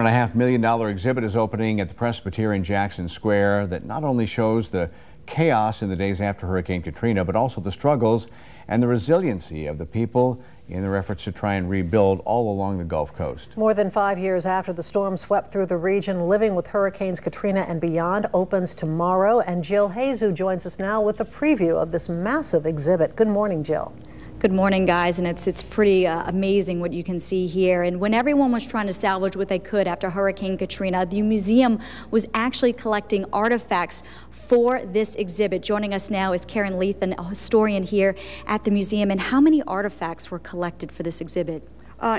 $1.5 million exhibit is opening at the Presbyterian in Jackson Square that not only shows the chaos in the days after Hurricane Katrina, but also the struggles and the resiliency of the people in their efforts to try and rebuild all along the Gulf Coast. More than 5 years after the storm swept through the region, Living with Hurricanes Katrina and Beyond opens tomorrow, and Jill Hazu joins us now with a preview of this massive exhibit. Good morning, Jill. Good morning, guys, and it's pretty amazing what you can see here. And when everyone was trying to salvage what they could after Hurricane Katrina, the museum was actually collecting artifacts for this exhibit. Joining us now is Karen Lethan, a historian here at the museum. And how many artifacts were collected for this exhibit?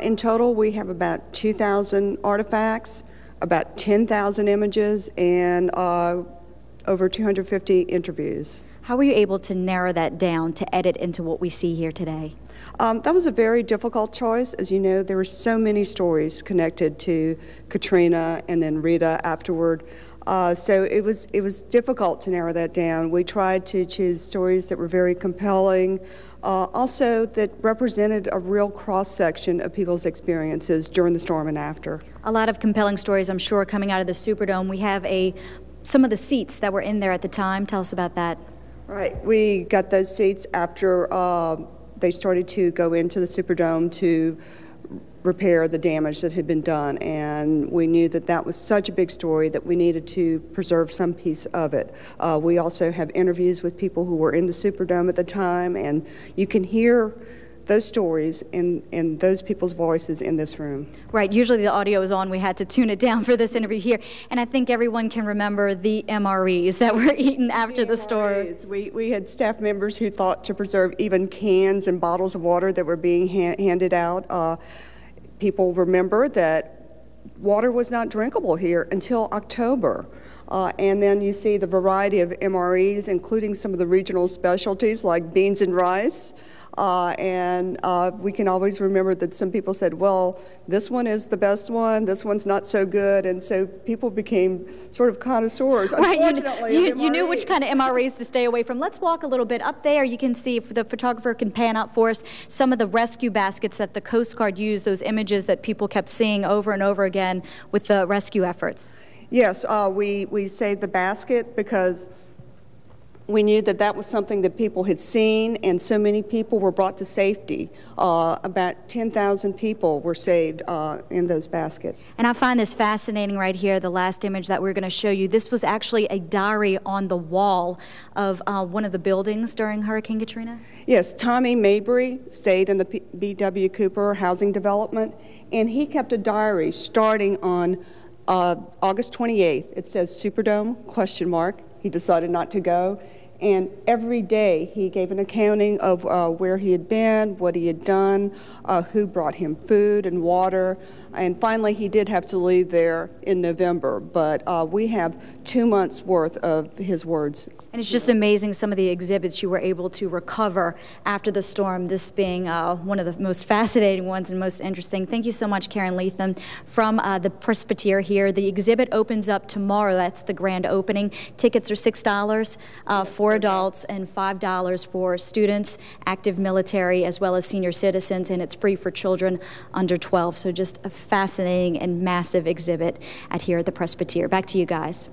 In total, we have about 2,000 artifacts, about 10,000 images, and over 250 interviews. How were you able to narrow that down to edit into what we see here today? That was a very difficult choice. As you know, there were so many stories connected to Katrina and then Rita afterward. So it was difficult to narrow that down. We tried to choose stories that were very compelling, also that represented a real cross-section of people's experiences during the storm and after. A lot of compelling stories, I'm sure, coming out of the Superdome. We have some of the seats that were in there at the time. Tell us about that. Right. We got those seats after they started to go into the Superdome to repair the damage that had been done, and we knew that that was such a big story that we needed to preserve some piece of it. We also have interviews with people who were in the Superdome at the time, and you can hear those stories in those people's voices in this room. Right. Usually the audio is on. We had to tune it down for this interview here. And I think everyone can remember the MREs that were eaten after the storm. We had staff members who thought to preserve even cans and bottles of water that were being handed out. People remember that water was not drinkable here until October. And then you see the variety of MREs, including some of the regional specialties like beans and rice. We can always remember that some people said, well, this one is the best one, this one's not so good, and so people became sort of connoisseurs. Right, you knew which kind of MREs to stay away from. Let's walk a little bit up there. You can see, if the photographer can pan up for us, some of the rescue baskets that the Coast Guard used, those images that people kept seeing over and over again with the rescue efforts. Yes, we saved the basket because we knew that that was something that people had seen, and so many people were brought to safety. About 10,000 people were saved in those baskets. And I find this fascinating right here, the last image that we're going to show you. This was actually a diary on the wall of one of the buildings during Hurricane Katrina? Yes, Tommy Mabry stayed in the B.W. Cooper housing development, and he kept a diary starting on August 28th. It says Superdome, ? He decided not to go. And every day he gave an accounting of where he had been, what he had done, who brought him food and water. And finally he did have to leave there in November, but we have 2 months worth of his words. And it's just amazing some of the exhibits you were able to recover after the storm, this being one of the most fascinating ones and most interesting. Thank you so much, Karen Lethan, from the Presbyterian here. The exhibit opens up tomorrow. That's the grand opening. Tickets are $6 for adults and $5 for students, active military, as well as senior citizens, and it's free for children under 12. So just a fascinating and massive exhibit here at the Presbyterian. Back to you guys.